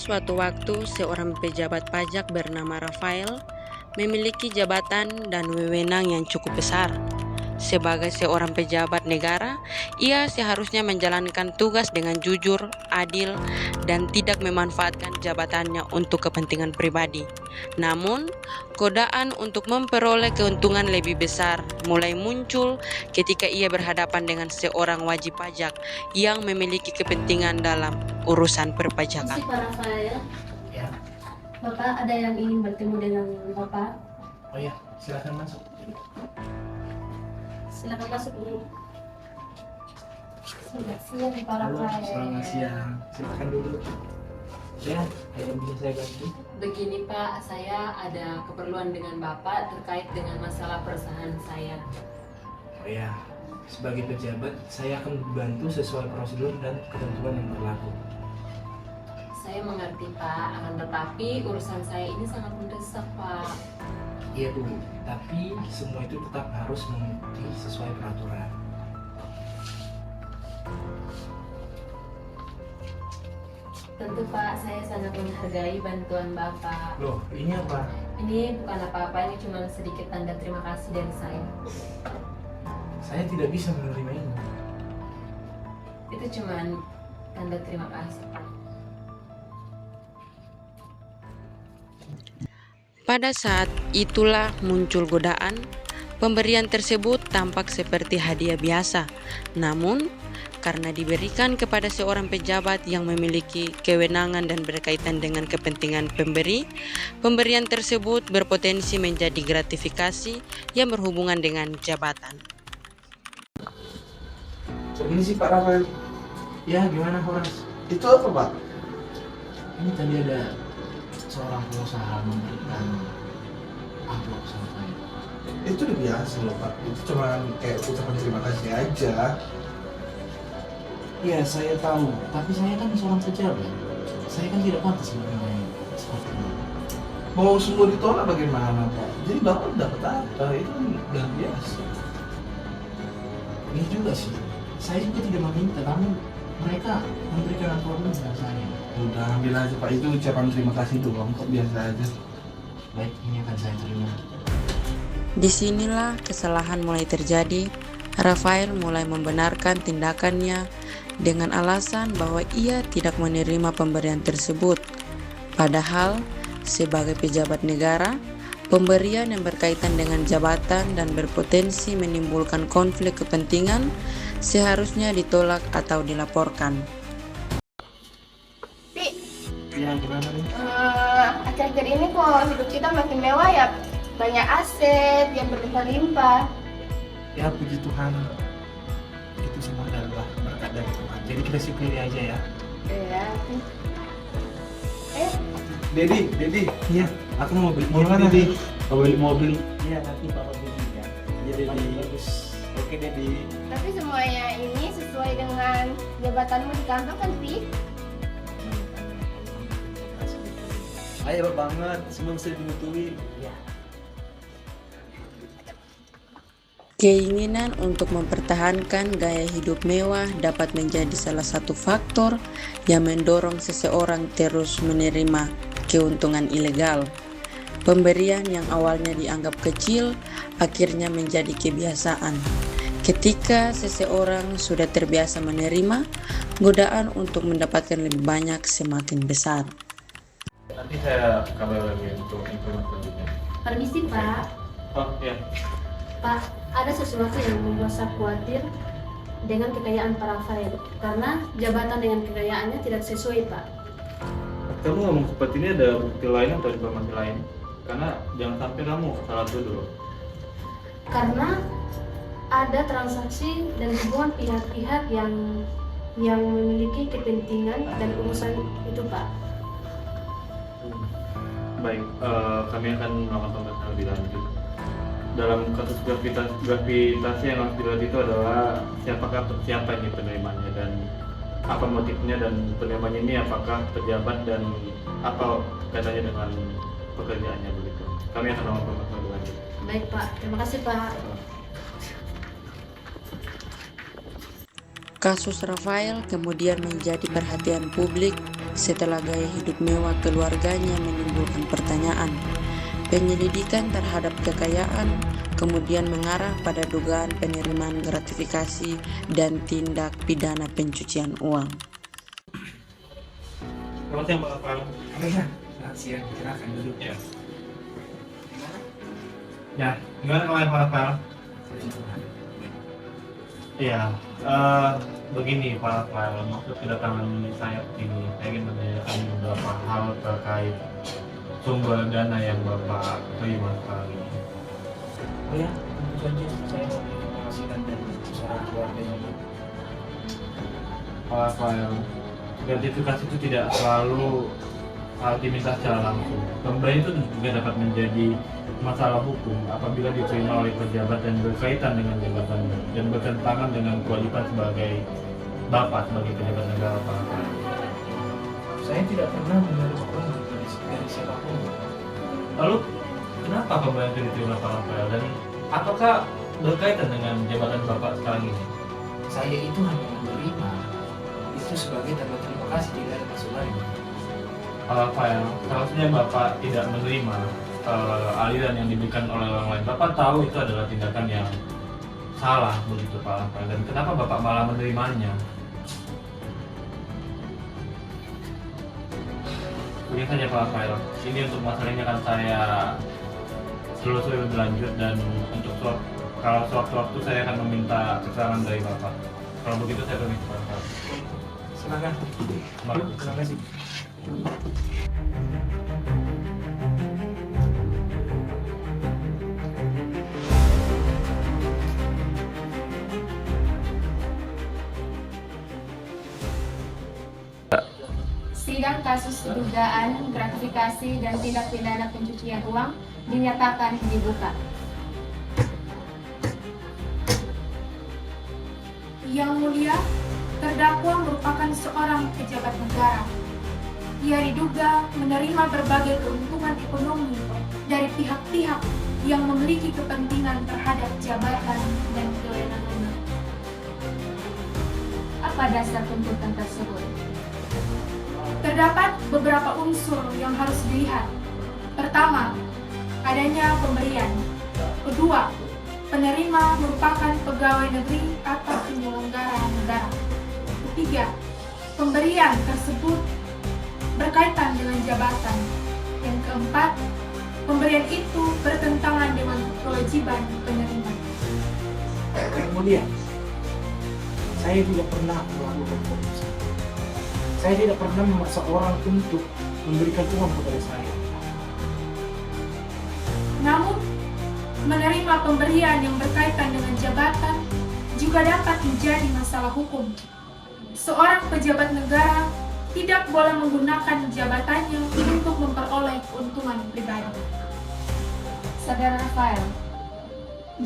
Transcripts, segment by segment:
suatu waktu, seorang pejabat pajak bernama Rafael memiliki jabatan dan wewenang yang cukup besar. Sebagai seorang pejabat negara, ia seharusnya menjalankan tugas dengan jujur, adil, dan tidak memanfaatkan jabatannya untuk kepentingan pribadi. Namun, godaan untuk memperoleh keuntungan lebih besar mulai muncul ketika ia berhadapan dengan seorang wajib pajak yang memiliki kepentingan dalam urusan perpajakan. Pak Rafael, Ya, Bapak ada yang ingin bertemu dengan Bapak? oh ya, silakan masuk. Silakan masuk dulu. Selamat siang Pak Halo, Rafael. selamat siang. Silakan dulu. Ya, ada yang bisa saya bantu? Begini Pak, saya ada keperluan dengan Bapak terkait dengan masalah perusahaan saya. Oh ya, sebagai pejabat, saya akan membantu sesuai prosedur dan ketentuan yang berlaku. Saya mengerti Pak, akan tetapi urusan saya ini sangat mendesak Pak. Iya Bu, tapi semua itu tetap harus mengikuti sesuai peraturan. Tentu Pak, saya sangat menghargai bantuan Bapak. Loh, ini apa? Ini bukan apa-apa, ini cuma sedikit tanda terima kasih dari saya. Saya tidak bisa menerima ini. Itu cuma tanda terima kasih Pak. Pada saat itulah muncul godaan. Pemberian tersebut tampak seperti hadiah biasa, namun karena diberikan kepada seorang pejabat yang memiliki kewenangan dan berkaitan dengan kepentingan pemberi, pemberian tersebut berpotensi menjadi gratifikasi yang berhubungan dengan jabatan. Ini sih Pak Rafael. Ya, gimana Horas? Itu apa Pak? Ini tadi ada seorang pengusaha memberikan amplop sama saya. Itu udah biasa loh Pak. Itu cuma kayak ucapan terima kasih aja. Iya, saya tahu. Tapi saya kan seorang pejabat. Saya kan tidak pantas menerima seperti ini. Mau semua ditolak bagaimana Pak? Jadi Bapak dapat apa? Itu kan udah biasa. Ini juga sih. Saya juga tidak meminta, namun mereka memberikan amplop ini kepada saya. Udah ambil aja Pak. Itu ucapan terima kasih doang kok, biasa aja. Baik, ini akan saya terima. Disinilah kesalahan mulai terjadi. Rafael mulai membenarkan tindakannya dengan alasan bahwa ia tidak menerima pemberian tersebut. Padahal, sebagai pejabat negara, pemberian yang berkaitan dengan jabatan dan berpotensi menimbulkan konflik kepentingan seharusnya ditolak atau dilaporkan. Ya, gimana nih? Akhir-akhir ini kok hidup kita makin mewah ya, banyak aset yang berlimpah-limpah. Ya, puji Tuhan. Itu semua adalah berkat dari Tuhan. Jadi kita syukuri aja ya. Iya. Dedi. Iya, aku mau beli Mau mana? Dedi. Mau beli mobil. Iya, nanti Papa beli ya. Iya Dedi. Bagus. Oke Dedi. Tapi semuanya ini sesuai dengan jabatanmu di kantor kan, Pi? Ayo banget, semua bisa dibutuhin. Ya. Keinginan untuk mempertahankan gaya hidup mewah dapat menjadi salah satu faktor yang mendorong seseorang terus menerima keuntungan ilegal. Pemberian yang awalnya dianggap kecil akhirnya menjadi kebiasaan. Ketika seseorang sudah terbiasa menerima, godaan untuk mendapatkan lebih banyak semakin besar. Nanti saya kabar lagi untuk informasi selanjutnya. Permisi Pak. Oh ya, Pak, ada sesuatu yang membuat saya khawatir dengan kekayaan Pak Rafael. Karena jabatan dengan kekayaannya tidak sesuai Pak. kamu ngomong seperti ini ada bukti lain atau informasi lain? Karena jangan sampai kamu salah tuduh. Karena ada transaksi dan hubungan pihak-pihak yang memiliki kepentingan dan urusan itu Pak. Baik, kami akan melakukan pemeriksaan lebih lanjut. Dalam kasus gravitasi yang harus dilihat itu adalah siapa ini penerimanya dan apa motifnya, dan penerimanya ini apakah pejabat dan apa kaitannya dengan pekerjaannya begitu. Kami akan melakukan pemeriksaan lebih lanjut. Baik Pak, terima kasih Pak. Kasus Rafael kemudian menjadi perhatian publik setelah gaya hidup mewah keluarganya menimbulkan pertanyaan. Penyelidikan terhadap kekayaan kemudian mengarah pada dugaan penerimaan gratifikasi dan tindak pidana pencucian uang. Selamat siang Pak Rafael. Iya, selamat siang. Silakan duduk. Ya. Ya, gimana kemarin Pak Rafael? Iya, begini Pak Rafael, maksud kedatangan saya ini, saya ingin menanyakan beberapa hal terkait sumber dana yang Bapak terima sekarang ini. Oh ya, tentu saja saya mau penghasilan dari usaha keluarganya. Pak Rafael, gratifikasi itu tidak selalu diminta secara langsung. Pemberian itu juga dapat menjadi masalah hukum apabila diterima oleh pejabat dan berkaitan dengan jabatannya dan bertentangan dengan kewajiban sebagai Bapak sebagai pejabat negara Pak Rafael. Saya tidak pernah menerima uang dari siapapun. Lalu, kenapa pemberian itu diterima Pak Rafael dan apakah berkaitan dengan jabatan Bapak sekarang ini? Saya itu hanya menerima itu sebagai tanda terima kasih, tidak ada maksud lain. Pak Rafael, seharusnya Bapak tidak menerima aliran yang diberikan oleh orang lain. Bapak tahu itu adalah tindakan yang salah begitu Pak Rafael, dan kenapa Bapak malah menerimanya? Begini saja Pak Rafael, ini untuk masalah ini akan saya selusuri lebih lanjut, dan untuk kalau sewaktu-waktu saya akan meminta keterangan dari Bapak. Kalau begitu saya permisi Pak Rafael. Silakan. Terima kasih. Sidang kasus dugaan gratifikasi dan tindak pidana pencucian uang dinyatakan dibuka. Yang Mulia, terdakwa merupakan seorang pejabat negara. Ia diduga menerima berbagai keuntungan ekonomi dari pihak-pihak yang memiliki kepentingan terhadap jabatan dan kewenangannya. Apa dasar tuntutan tersebut? Terdapat beberapa unsur yang harus dilihat. Pertama, adanya pemberian. Kedua, penerima merupakan pegawai negeri atau penyelenggara negara. Ketiga, pemberian tersebut berkaitan dengan jabatan. Yang keempat, pemberian itu bertentangan dengan kewajiban penerima. Kemudian, saya tidak pernah melakukan korupsi. Saya tidak pernah memaksa orang untuk memberikan uang kepada saya. Namun, menerima pemberian yang berkaitan dengan jabatan juga dapat menjadi masalah hukum. Seorang pejabat negara tidak boleh menggunakan jabatannya untuk memperoleh keuntungan pribadi. Saudara Rafael,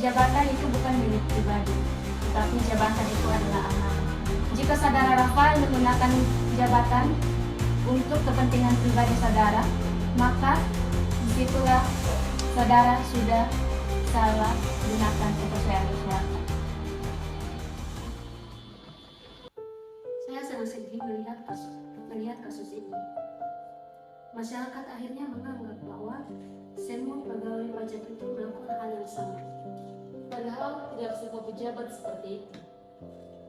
jabatan itu bukan milik pribadi, tapi jabatan itu adalah amanah. Jika saudara Rafael menggunakan jabatan untuk kepentingan pribadi saudara, maka disitulah saudara sudah salah gunakan kepercayaan masyarakat. Saya sangat sedih melihat kasus ini. Masyarakat akhirnya menganggap bahwa semua pegawai pajak itu melakukan hal yang sama. Padahal tidak semua pejabat seperti itu.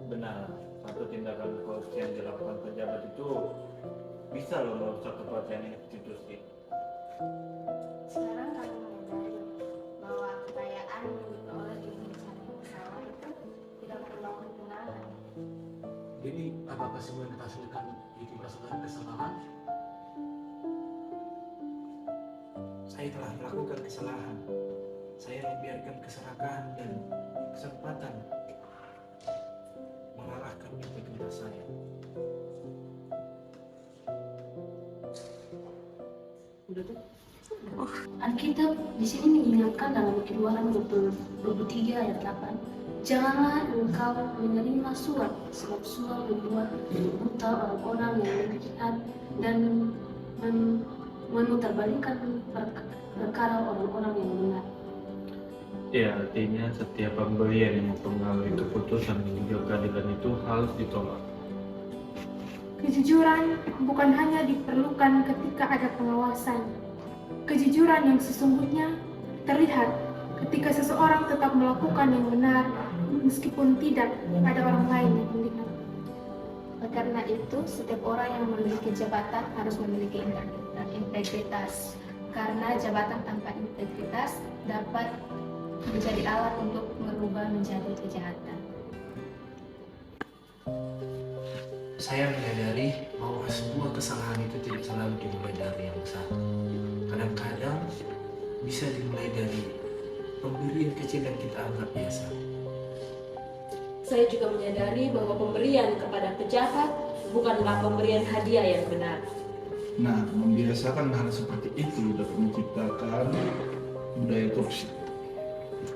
Benar, satu tindakan korupsi yang dilakukan pejabat itu bisa loh merusak kepercayaan institusi. Sekarang kami menyadari bahwa kekayaan yang diperoleh dengan cara bersalah itu tidak perlu ketenangan. Jadi, apakah semua yang dihasilkan itu berdasarkan kesalahan? Saya telah melakukan kesalahan. Saya membiarkan keserakahan dan kesempatan mengalahkan integritas saya. Udah tuh. Alkitab di sini mengingatkan dalam Keluaran 23 ayat 8, janganlah engkau menerima suap, sebab suap membuat buta orang-orang yang melihat dan memutarbalikkan perkara orang-orang yang benar. Ya, artinya setiap pemberian yang mempengaruhi keputusan dan juga keadilan itu harus ditolak. Kejujuran bukan hanya diperlukan ketika ada pengawasan. Kejujuran yang sesungguhnya terlihat ketika seseorang tetap melakukan yang benar meskipun tidak ada orang lain yang melihat. Karena itu, setiap orang yang memiliki jabatan harus memiliki integritas. Karena jabatan tanpa integritas dapat menjadi alat untuk merubah menjadi kejahatan. Saya menyadari bahwa sebuah kesalahan itu tidak selalu dimulai dari yang besar. Kadang-kadang bisa dimulai dari pemberian kecil yang kita anggap biasa. Saya juga menyadari bahwa pemberian kepada pejabat bukanlah pemberian hadiah yang benar. Nah, membiasakan hal seperti itu dapat menciptakan budaya korupsi.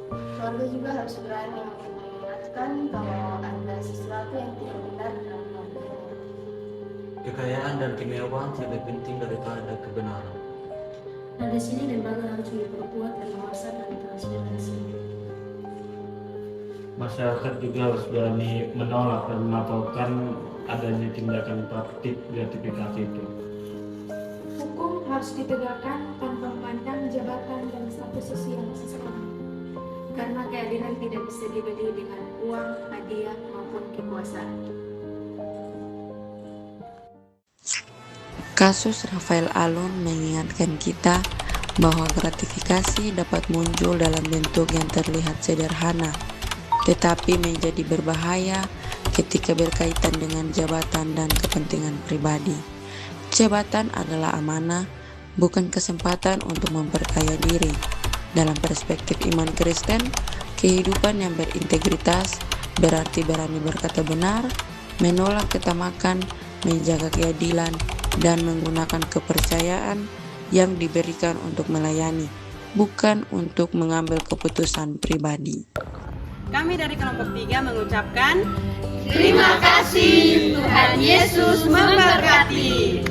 Keluarga juga harus berani mengingatkan kalau ada sesuatu yang tidak benar dalam keluarga. Kekayaan dan kemewahan lebih penting daripada kebenaran. Nah, di sini lembaga harus diperkuat pengawasan dan transparansi. Masyarakat juga harus berani menolak dan melaporkan adanya tindakan praktik gratifikasi itu. Hukum harus ditegakkan tanpa memandang jabatan dan status sosial seseorang. Karena keadilan tidak bisa dibeli dengan uang, hadiah, maupun kekuasaan. Kasus Rafael Alun mengingatkan kita bahwa gratifikasi dapat muncul dalam bentuk yang terlihat sederhana, tetapi menjadi berbahaya ketika berkaitan dengan jabatan dan kepentingan pribadi. Jabatan adalah amanah, bukan kesempatan untuk memperkaya diri. Dalam perspektif iman Kristen, kehidupan yang berintegritas berarti berani berkata benar, menolak ketamakan, menjaga keadilan, dan menggunakan kepercayaan yang diberikan untuk melayani, bukan untuk mengambil keputusan pribadi. Kami dari kelompok 3 mengucapkan terima kasih, Tuhan Yesus memberkati.